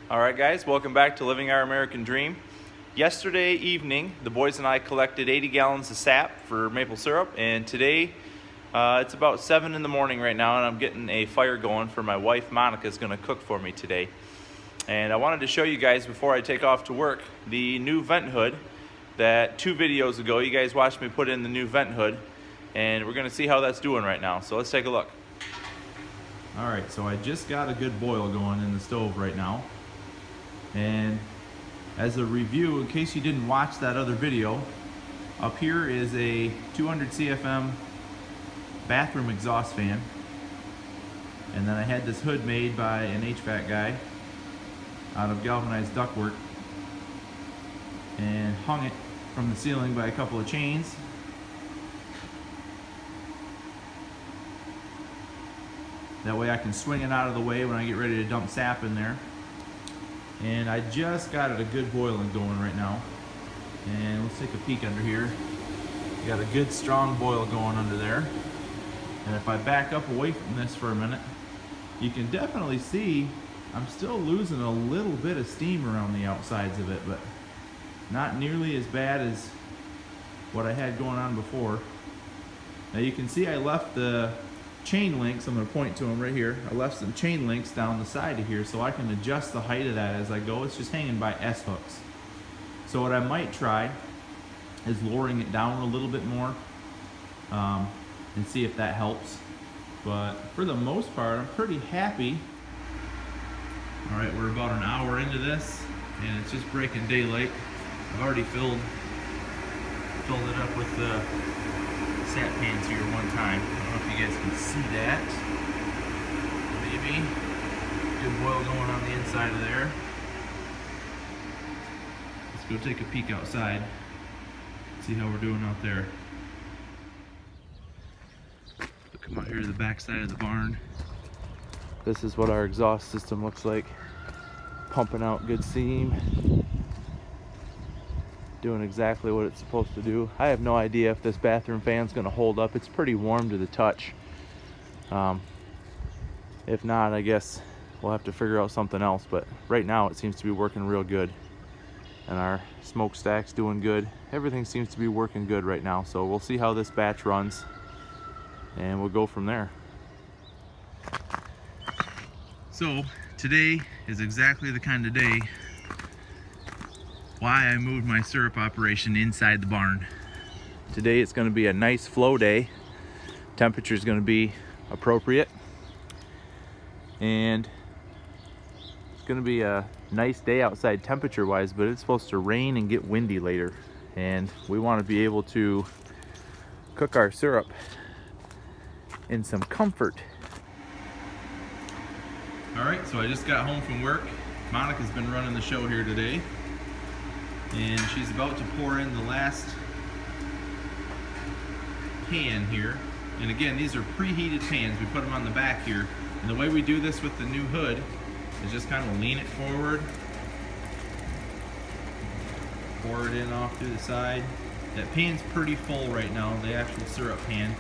Alright guys, welcome back to Living Our American Dream. Yesterday evening, the boys and I collected 80 gallons of sap for maple syrup, and today it's about 7 in the morning right now, and I'm getting a fire going for my wife. Monica's going to cook for me today. And I wanted to show you guys before I take off to work the new vent hood that 2 videos ago you guys watched me put in the new vent hood, and we're going to see how that's doing right now. So let's take a look. Alright, so I just got a good boil going in the stove right now. And as a review, in case you didn't watch that other video, up here is a 200 CFM bathroom exhaust fan, and then I had this hood made by an HVAC guy out of galvanized ductwork and hung it from the ceiling by a couple of chains. That way I can swing it out of the way when I get ready to dump sap in there. And I just got it a good boiling going right now. And let's take a peek under here. Got a good strong boil going under there. And if I back up away from this for a minute, you can definitely see I'm still losing a little bit of steam around the outsides of it, but not nearly as bad as what I had going on before. Now you can see I left the chain links, I'm going to point to them right here. I left some chain links down the side of here so I can adjust the height of that as I go. It's just hanging by S-hooks. So what I might try is lowering it down a little bit more and see if that helps. But for the most part, I'm pretty happy. Alright, we're about an hour into this and it's just breaking daylight. I've already filled it up with the sap pans here one time. I don't know if you guys can see that. Maybe. Good boil going on the inside of there. Let's go take a peek outside. See how we're doing out there. We'll come out here to the back side of the barn. This is what our exhaust system looks like. Pumping out good steam. Doing exactly what it's supposed to do. I have no idea if this bathroom fan's gonna hold up. It's pretty warm to the touch. If not, I guess we'll have to figure out something else, but right now it seems to be working real good. And our smokestack's doing good. Everything seems to be working good right now, so we'll see how this batch runs and we'll go from there. So today is exactly the kind of day why I moved my syrup operation inside the barn. Today it's going to be a nice flow day. Temperature is going to be appropriate, and it's going to be a nice day outside temperature wise, but it's supposed to rain and get windy later, and we want to be able to cook our syrup in some comfort. Alright, so I just got home from work. Monica's been running the show here today, and she's about to pour in the last pan here. And again, these are preheated pans. We put them on the back here. And the way we do this with the new hood is just kind of lean it forward, pour it in off through the side. That pan's pretty full right now, the actual syrup pan,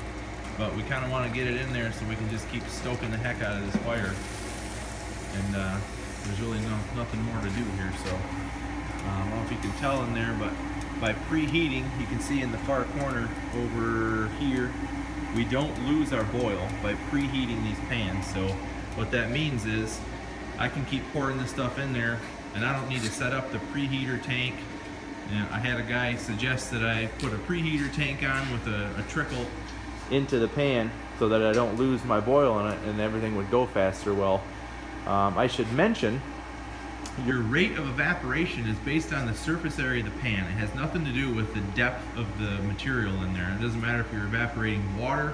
but we kind of want to get it in there so we can just keep stoking the heck out of this fire. And there's really nothing more to do here, so I don't know if you can tell in there, but by preheating, you can see in the far corner over here, we don't lose our boil by preheating these pans. So what that means is I can keep pouring this stuff in there, and I don't need to set up the preheater tank. And I had a guy suggest that I put a preheater tank on with a trickle into the pan so that I don't lose my boil in it and everything would go faster. Well, I should mention, your rate of evaporation is based on the surface area of the pan. It has nothing to do with the depth of the material in there. It doesn't matter if you're evaporating water,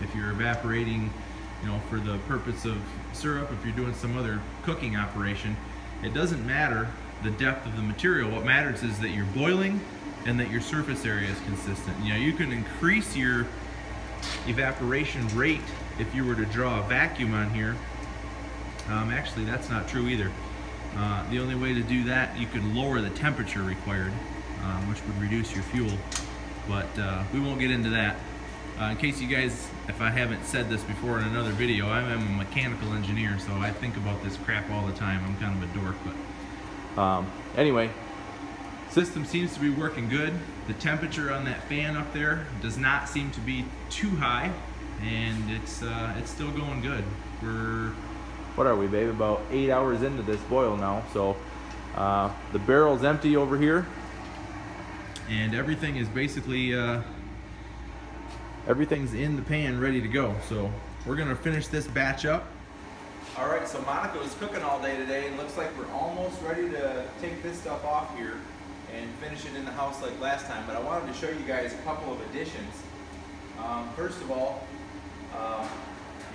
if you're evaporating, for the purpose of syrup, if you're doing some other cooking operation. It doesn't matter the depth of the material. What matters is that you're boiling and that your surface area is consistent. You can increase your evaporation rate if you were to draw a vacuum on here. Actually, that's not true either. The only way to do that, you could lower the temperature required, which would reduce your fuel, but we won't get into that. In case you guys, if I haven't said this before in another video, I'm a mechanical engineer, so I think about this crap all the time. I'm kind of a dork, but anyway, system seems to be working good. The temperature on that fan up there does not seem to be too high, and it's still going good. We're, what are we, babe? About 8 hours into this boil now, so the barrel's empty over here, and everything is basically everything's in the pan ready to go. So we're gonna finish this batch up. All right, so Monica was cooking all day today, and looks like we're almost ready to take this stuff off here and finish it in the house like last time. But I wanted to show you guys a couple of additions. First of all,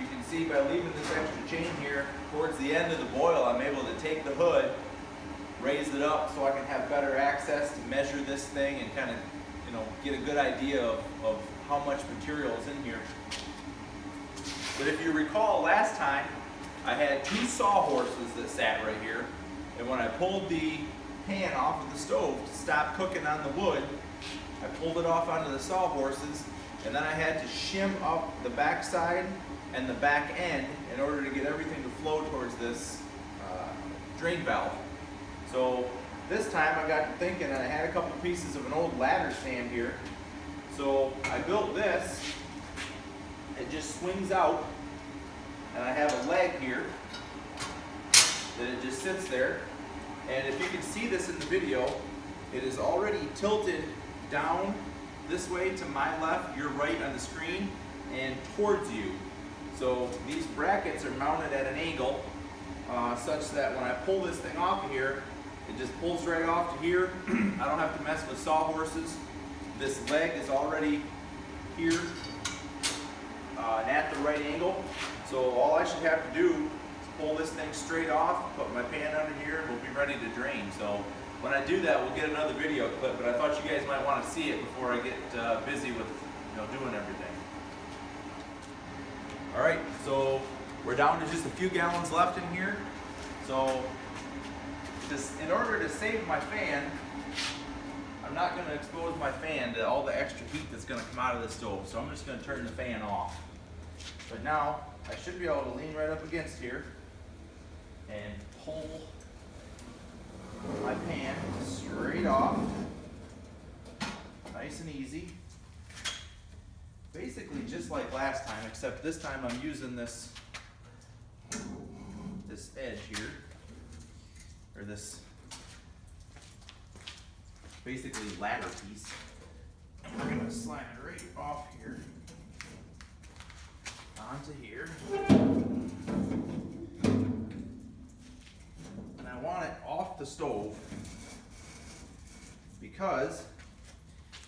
you can see by leaving this extra chain here towards the end of the boil, I'm able to take the hood, raise it up so I can have better access to measure this thing and kind of, you know, get a good idea of how much material is in here. But if you recall last time, I had 2 sawhorses that sat right here, and when I pulled the pan off of the stove to stop cooking on the wood, I pulled it off onto the sawhorses, and then I had to shim up the back side and the back end in order to get everything to flow towards this drain valve. So this time I got to thinking, and I had a couple pieces of an old ladder stand here. So I built this. It just swings out, and I have a leg here that it just sits there. And if you can see this in the video, it is already tilted down this way to my left, your right on the screen, and towards you. So these brackets are mounted at an angle such that when I pull this thing off of here, it just pulls right off to here. I don't have to mess with sawhorses. This leg is already here and at the right angle. So all I should have to do is pull this thing straight off, put my pan under here, and we'll be ready to drain. So when I do that, we'll get another video clip, but I thought you guys might want to see it before I get busy with, you know, doing everything. All right, so we're down to just a few gallons left in here. So just in order to save my fan, I'm not going to expose my fan to all the extra heat that's going to come out of the stove. So I'm just going to turn the fan off. But now I should be able to lean right up against here and pull my pan straight off. Nice and easy. Basically just like last time, except this time I'm using this edge here, or this basically ladder piece. And we're gonna slide it right off here onto here. And I want it off the stove because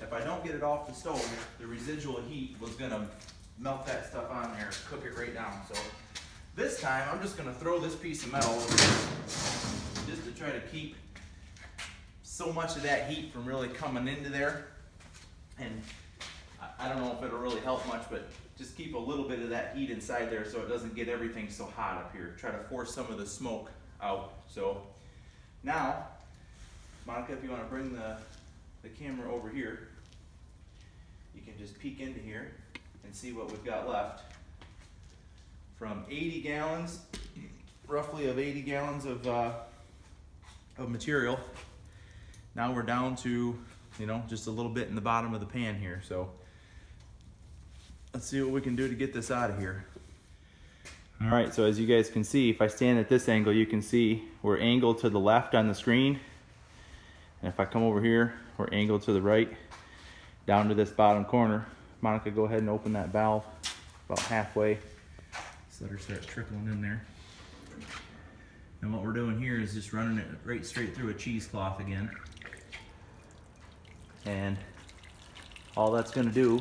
if I don't get it off the stove, the residual heat was gonna melt that stuff on there and cook it right down. So this time I'm just gonna throw this piece of metal over here just to try to keep so much of that heat from really coming into there. And I don't know if it'll really help much, but just keep a little bit of that heat inside there so it doesn't get everything so hot up here. Try to force some of the smoke out. So now, Monica, if you want to bring the camera over here, you can just peek into here and see what we've got left. From 80 gallons, roughly of 80 gallons of material, now we're down to, you know, just a little bit in the bottom of the pan here. So let's see what we can do to get this out of here. All right, so as you guys can see, if I stand at this angle, you can see we're angled to the left on the screen. And if I come over here, we're angled to the right, down to this bottom corner. Monica, go ahead and open that valve about halfway. Just let her start trickling in there. And what we're doing here is just running it right straight through a cheesecloth again. And all that's gonna do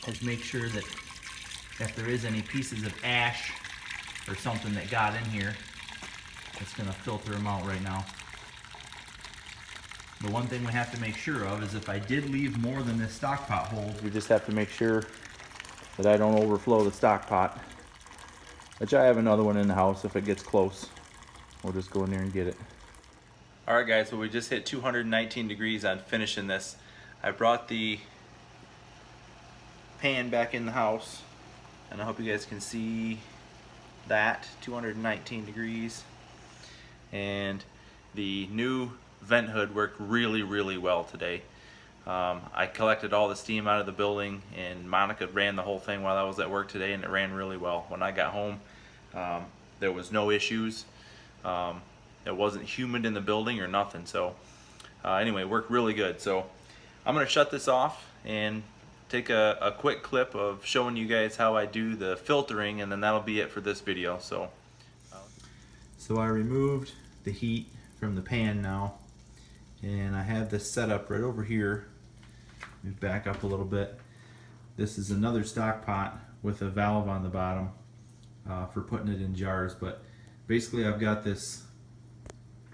is make sure that if there is any pieces of ash or something that got in here, it's gonna filter them out right now. The one thing we have to make sure of is if I did leave more than this stock pot holds, we just have to make sure that I don't overflow the stock pot, which I have another one in the house. If it gets close, we'll just go in there and get it. All right guys, so we just hit 219 degrees on finishing this. I brought the pan back in the house, and I hope you guys can see that 219 degrees. And the new vent hood worked really well today. I collected all the steam out of the building, and Monica ran the whole thing while I was at work today, and it ran really well. When I got home, there was no issues. It wasn't humid in the building or nothing. So anyway, it worked really good. So I'm gonna shut this off and take a quick clip of showing you guys how I do the filtering, and then that'll be it for this video. So I removed the heat from the pan now, and I have this set up right over here. Let me back up a little bit. This is another stock pot with a valve on the bottom for putting it in jars, but basically I've got this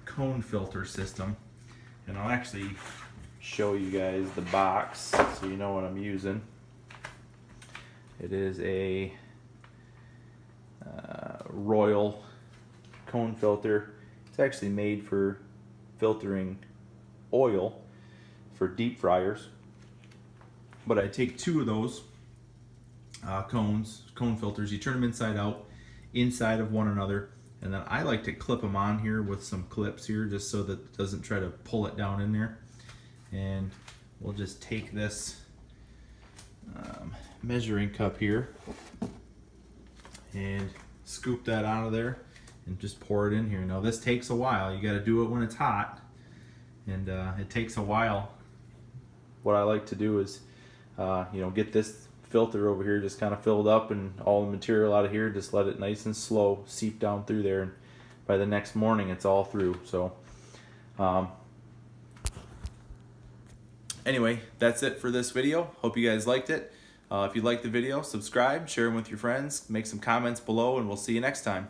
cone filter system, and I'll actually show you guys the box so you know what I'm using. It is a Royal cone filter. It's actually made for filtering oil for deep fryers, but I take 2 of those cone filters. You turn them inside out, inside of one another, and then I like to clip them on here with some clips here, just so that it doesn't try to pull it down in there. And we'll just take this measuring cup here and scoop that out of there and just pour it in here. Now this takes a while. You got to do it when it's hot, and it takes a while. What I like to do is get this filter over here just kind of filled up, and all the material out of here, just let it nice and slow seep down through there, and by the next morning it's all through. So anyway, that's it for this video. Hope you guys liked it. If you liked the video, subscribe, share them with your friends, make some comments below, and we'll see you next time.